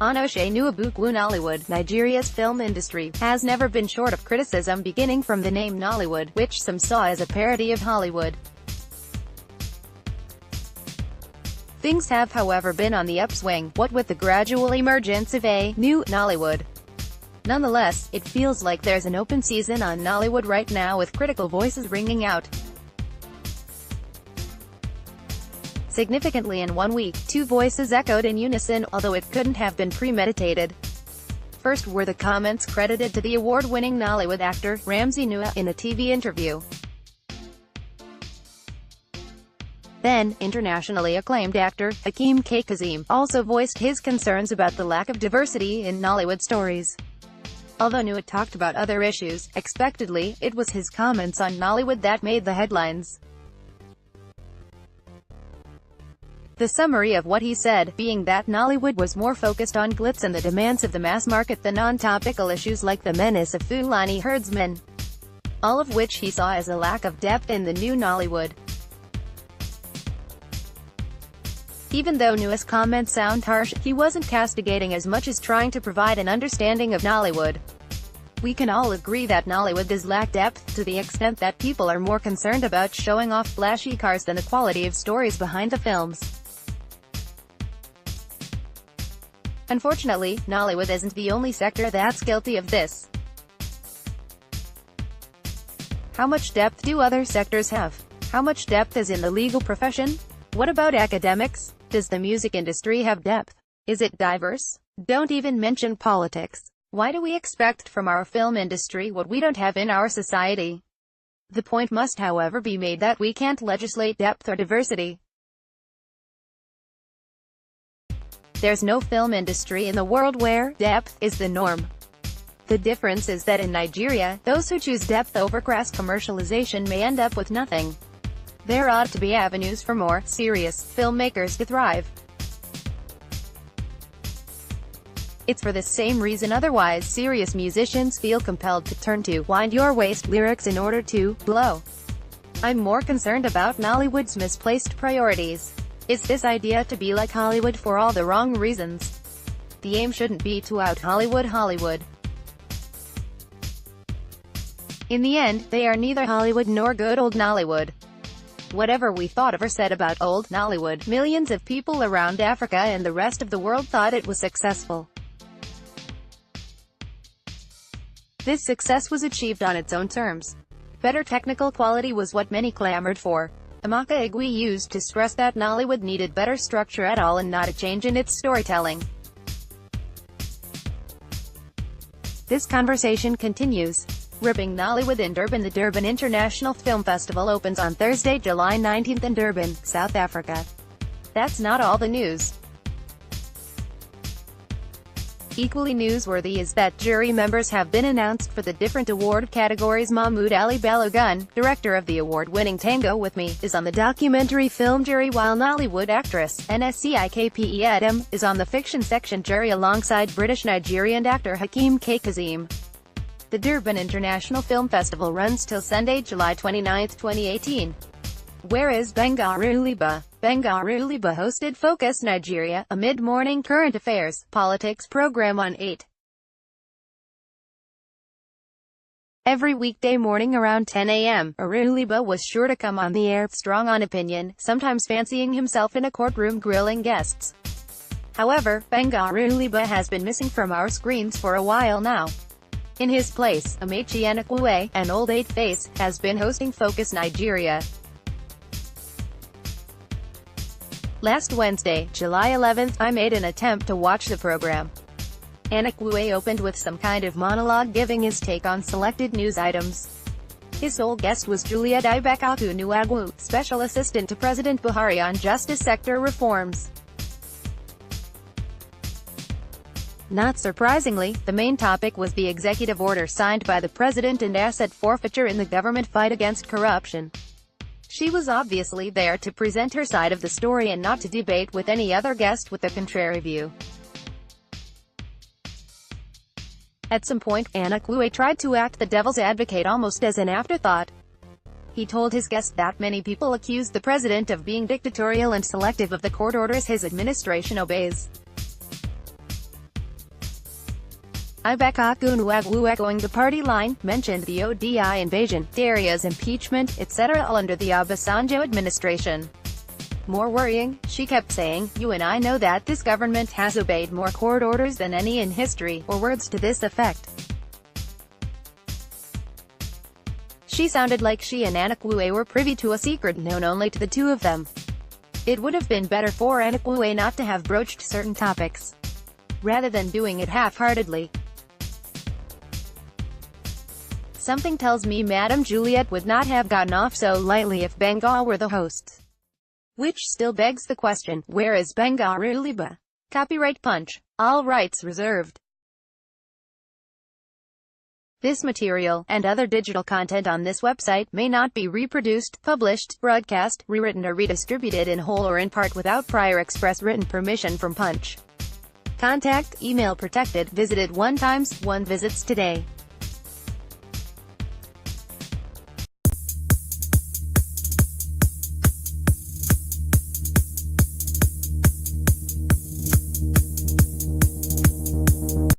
Onoshe Nwabuikwu Nollywood, Nigeria's film industry, has never been short of criticism, beginning from the name Nollywood, which some saw as a parody of Hollywood. Things have however been on the upswing, what with the gradual emergence of a new Nollywood. Nonetheless, it feels like there's an open season on Nollywood right now, with critical voices ringing out. Significantly, in 1 week, two voices echoed in unison, although it couldn't have been premeditated. First were the comments credited to the award-winning Nollywood actor, Ramsey Nouah, in a TV interview. Then, internationally acclaimed actor, Hakeem Kazim, also voiced his concerns about the lack of diversity in Nollywood stories. Although Nouah talked about other issues, expectedly, it was his comments on Nollywood that made the headlines. The summary of what he said, being that Nollywood was more focused on glitz and the demands of the mass market than on topical issues like the menace of Fulani herdsmen. All of which he saw as a lack of depth in the new Nollywood. Even though Nouah's comments sound harsh, he wasn't castigating as much as trying to provide an understanding of Nollywood. We can all agree that Nollywood does lack depth, to the extent that people are more concerned about showing off flashy cars than the quality of stories behind the films. Unfortunately, Nollywood isn't the only sector that's guilty of this. How much depth do other sectors have? How much depth is in the legal profession? What about academics? Does the music industry have depth? Is it diverse? Don't even mention politics. Why do we expect from our film industry what we don't have in our society? The point must, however, be made that we can't legislate depth or diversity. There's no film industry in the world where depth is the norm. The difference is that in Nigeria, those who choose depth over crass commercialization may end up with nothing. There ought to be avenues for more serious filmmakers to thrive. It's for the same reason otherwise serious musicians feel compelled to turn to wind your waist lyrics in order to blow. I'm more concerned about Nollywood's misplaced priorities. Is this idea to be like Hollywood for all the wrong reasons? The aim shouldn't be to out Hollywood. In the end, they are neither Hollywood nor good old Nollywood. Whatever we thought of or said about old Nollywood, millions of people around Africa and the rest of the world thought it was successful. This success was achieved on its own terms. Better technical quality was what many clamored for. Amaka Igwe used to stress that Nollywood needed better structure at all and not a change in its storytelling. This conversation continues. Ripping Nollywood in Durban. The Durban International Film Festival opens on Thursday, July 19th in Durban, South Africa. That's not all the news. Equally newsworthy is that jury members have been announced for the different award categories. Mahmoud Ali Balogun, director of the award-winning Tango With Me, is on the documentary film jury, while Nollywood actress, Nsikpe Adam, is on the fiction section jury alongside British-Nigerian actor Hakeem Kazim. The Durban International Film Festival runs till Sunday, July 29, 2018. Where is Bengaru Liba? Bengaru Liba hosted Focus Nigeria, a mid-morning current affairs, politics program on 8. Every weekday morning around 10 a.m., Aruliba was sure to come on the air, strong on opinion, sometimes fancying himself in a courtroom grilling guests. However, Bengaru has been missing from our screens for a while now. In his place, Amaechi Enikwe, an old eight-face, has been hosting Focus Nigeria. Last Wednesday, July 11th, I made an attempt to watch the program. Enikwe opened with some kind of monologue giving his take on selected news items. His sole guest was Juliet Ibekaku Nuagwu, Special Assistant to President Buhari on justice sector reforms. Not surprisingly, the main topic was the executive order signed by the president and asset forfeiture in the government fight against corruption. She was obviously there to present her side of the story and not to debate with any other guest with a contrary view. At some point, Enikwe tried to act the devil's advocate almost as an afterthought. He told his guest that many people accuse the president of being dictatorial and selective of the court orders his administration obeys. Onoshe Nwabuikwu the party line, mentioned the ODI invasion, Daria's impeachment, etc. all under the Obasanjo administration. More worrying, she kept saying, "You and I know that this government has obeyed more court orders than any in history," or words to this effect. She sounded like she and Nwabuikwu were privy to a secret known only to the two of them. It would have been better for Nwabuikwu not to have broached certain topics, rather than doing it half-heartedly. Something tells me Madame Juliet would not have gotten off so lightly if Benga were the hosts. Which still begs the question, where is Benga Ruliba? Copyright Punch. All rights reserved. This material, and other digital content on this website, may not be reproduced, published, broadcast, rewritten or redistributed in whole or in part without prior express written permission from Punch. Contact, email protected, visited 1 times, 1 visits today.